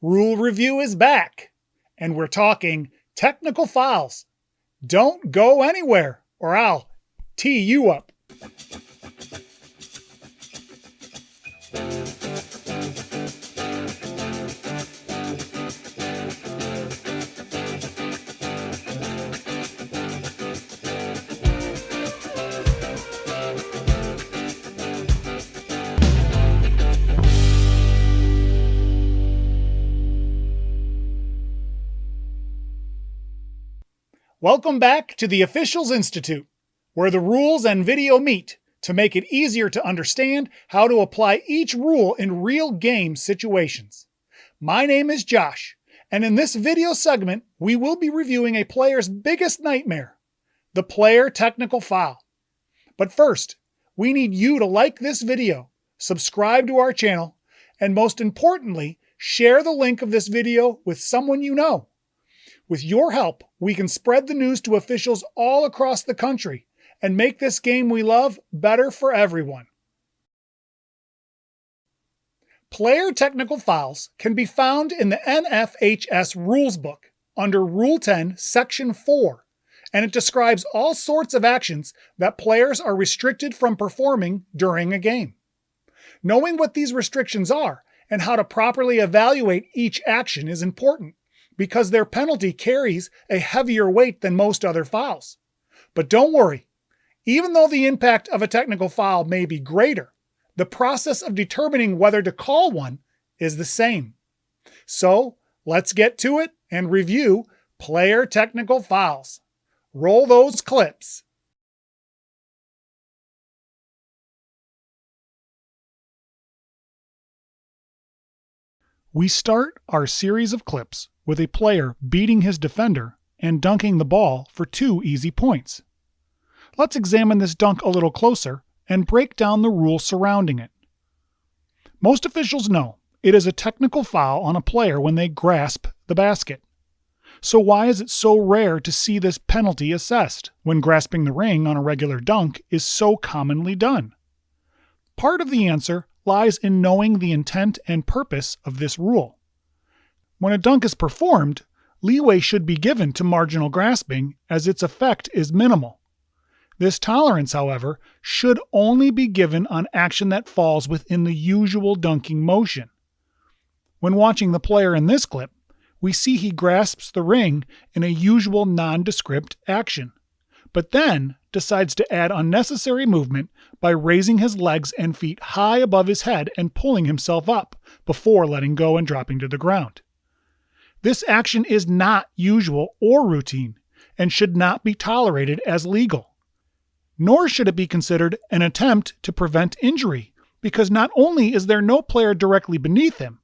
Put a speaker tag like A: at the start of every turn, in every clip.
A: Rule review is back, and we're talking technical fouls. Don't go anywhere, or I'll tee you up. Welcome back to the Officials Institute, where the rules and video meet to make it easier to understand how to apply each rule in real game situations. My name is Josh, and in this video segment, we will be reviewing a player's biggest nightmare, the player technical foul. But first, we need you to like this video, subscribe to our channel, and most importantly, share the link of this video with someone you know. With your help, we can spread the news to officials all across the country and make this game we love better for everyone. Player technical fouls can be found in the NFHS Rules Book under Rule 10, Section 4, and it describes all sorts of actions that players are restricted from performing during a game. Knowing what these restrictions are and how to properly evaluate each action is important, because their penalty carries a heavier weight than most other fouls. But don't worry, even though the impact of a technical foul may be greater, the process of determining whether to call one is the same. So let's get to it and review player technical fouls. Roll those clips. We start our series of clips with a player beating his defender and dunking the ball for 2 easy points. Let's examine this dunk a little closer and break down the rules surrounding it. Most officials know it is a technical foul on a player when they grasp the basket. So why is it so rare to see this penalty assessed when grasping the ring on a regular dunk is so commonly done? Part of the answer lies in knowing the intent and purpose of this rule. When a dunk is performed, leeway should be given to marginal grasping as its effect is minimal. This tolerance, however, should only be given on action that falls within the usual dunking motion. When watching the player in this clip, we see he grasps the ring in a usual nondescript action, but then decides to add unnecessary movement by raising his legs and feet high above his head and pulling himself up before letting go and dropping to the ground. This action is not usual or routine and should not be tolerated as legal. Nor should it be considered an attempt to prevent injury, because not only is there no player directly beneath him,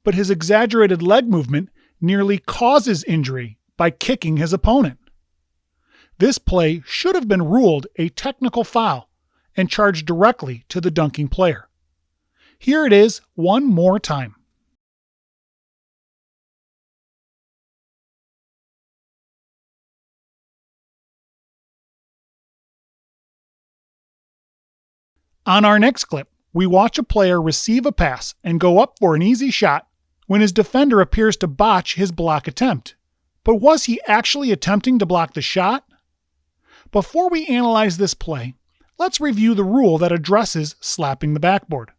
A: but his exaggerated leg movement nearly causes injury by kicking his opponent. This play should have been ruled a technical foul and charged directly to the dunking player. Here it is one more time. On our next clip, we watch a player receive a pass and go up for an easy shot when his defender appears to botch his block attempt. But was he actually attempting to block the shot? Before we analyze this play, let's review the rule that addresses slapping the backboard.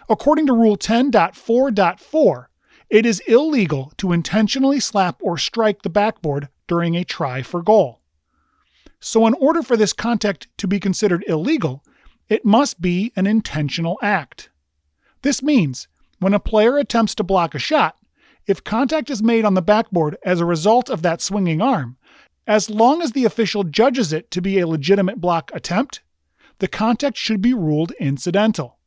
A: According to Rule 10.4.4, it is illegal to intentionally slap or strike the backboard during a try for goal. So in order for this contact to be considered illegal, it must be an intentional act. This means when a player attempts to block a shot, if contact is made on the backboard as a result of that swinging arm, as long as the official judges it to be a legitimate block attempt, the contact should be ruled incidental.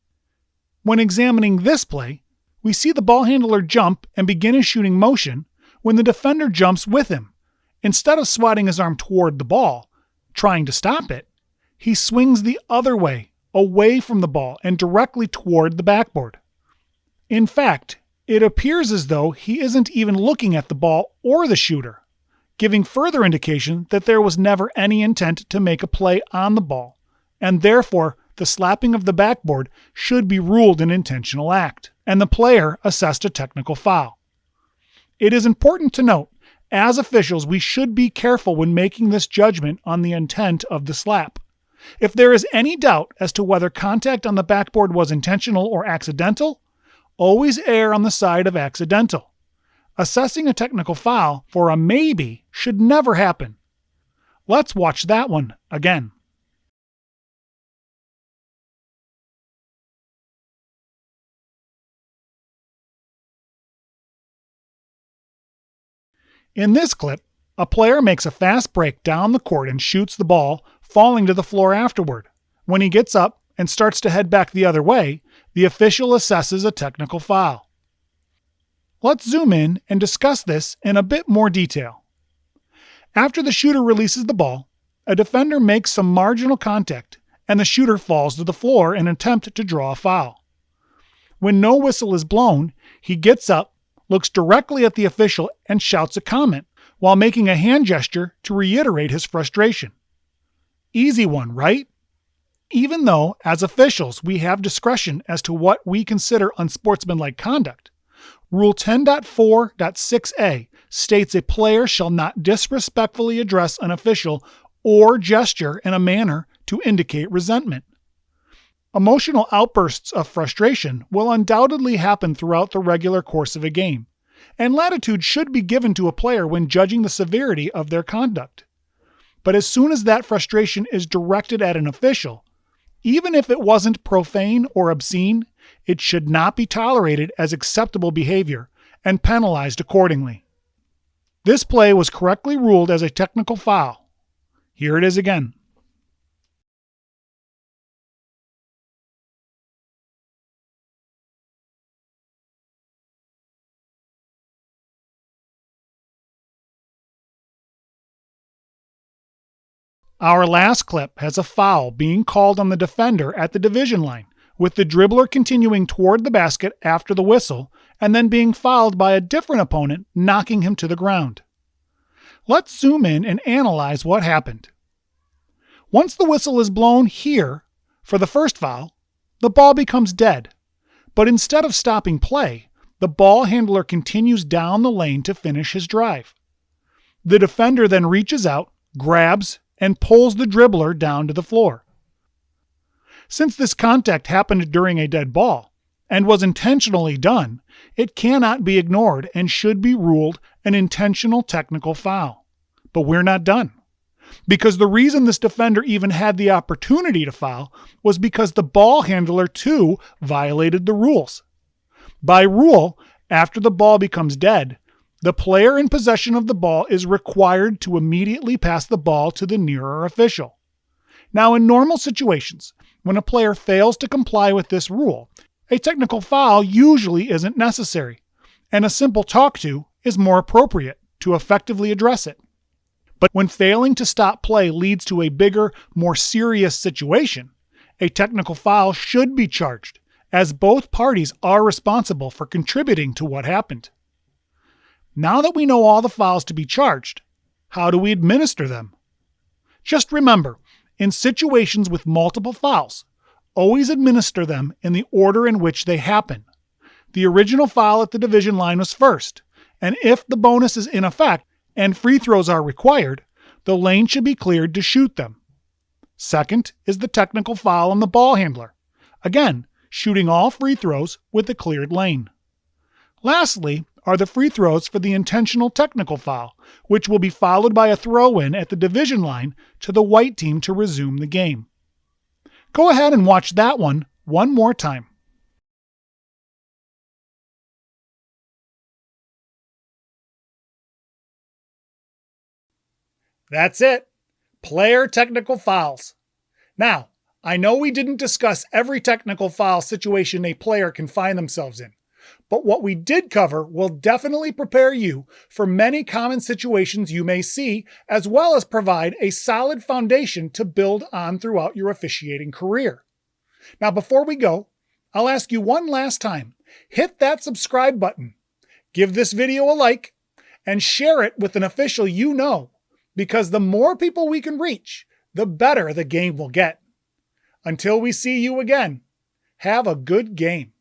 A: When examining this play, we see the ball handler jump and begin a shooting motion when the defender jumps with him. Instead of swatting his arm toward the ball, trying to stop it, he swings the other way, away from the ball and directly toward the backboard. In fact, it appears as though he isn't even looking at the ball or the shooter, giving further indication that there was never any intent to make a play on the ball, and therefore the slapping of the backboard should be ruled an intentional act, and the player assessed a technical foul. It is important to note, as officials, we should be careful when making this judgment on the intent of the slap. If there is any doubt as to whether contact on the backboard was intentional or accidental, always err on the side of accidental. Assessing a technical foul for a maybe should never happen. Let's watch that one again. In this clip, a player makes a fast break down the court and shoots the ball, falling to the floor afterward. When he gets up and starts to head back the other way, the official assesses a technical foul. Let's zoom in and discuss this in a bit more detail. After the shooter releases the ball, a defender makes some marginal contact and the shooter falls to the floor in an attempt to draw a foul. When no whistle is blown, he gets up, looks directly at the official, and shouts a comment, while making a hand gesture to reiterate his frustration. Easy one, right? Even though, as officials, we have discretion as to what we consider unsportsmanlike conduct, Rule 10.4.6a states a player shall not disrespectfully address an official or gesture in a manner to indicate resentment. Emotional outbursts of frustration will undoubtedly happen throughout the regular course of a game, and latitude should be given to a player when judging the severity of their conduct. But as soon as that frustration is directed at an official, even if it wasn't profane or obscene, it should not be tolerated as acceptable behavior and penalized accordingly. This play was correctly ruled as a technical foul. Here it is again. Our last clip has a foul being called on the defender at the division line, with the dribbler continuing toward the basket after the whistle and then being fouled by a different opponent, knocking him to the ground. Let's zoom in and analyze what happened. Once the whistle is blown here for the first foul, the ball becomes dead, but instead of stopping play, the ball handler continues down the lane to finish his drive. The defender then reaches out, grabs, and pulls the dribbler down to the floor. Since this contact happened during a dead ball and was intentionally done, it cannot be ignored and should be ruled an intentional technical foul. But we're not done, because the reason this defender even had the opportunity to foul was because the ball handler too violated the rules. By rule, after the ball becomes dead, the player in possession of the ball is required to immediately pass the ball to the nearer official. Now, in normal situations, when a player fails to comply with this rule, a technical foul usually isn't necessary, and a simple talk to is more appropriate to effectively address it. But when failing to stop play leads to a bigger, more serious situation, a technical foul should be charged, as both parties are responsible for contributing to what happened. Now that we know all the fouls to be charged, how do we administer them? Just remember, in situations with multiple fouls, always administer them in the order in which they happen. The original foul at the division line was first, and if the bonus is in effect and free throws are required, the lane should be cleared to shoot them. Second is the technical foul on the ball handler. Again, shooting all free throws with a cleared lane. Lastly are the free throws for the intentional technical foul, which will be followed by a throw-in at the division line to the white team to resume the game. Go ahead and watch that one more time. That's it. Player technical fouls. Now, I know we didn't discuss every technical foul situation a player can find themselves in, but what we did cover will definitely prepare you for many common situations you may see, as well as provide a solid foundation to build on throughout your officiating career. Now, before we go, I'll ask you one last time, hit that subscribe button, give this video a like, and share it with an official you know, because the more people we can reach, the better the game will get. Until we see you again, have a good game.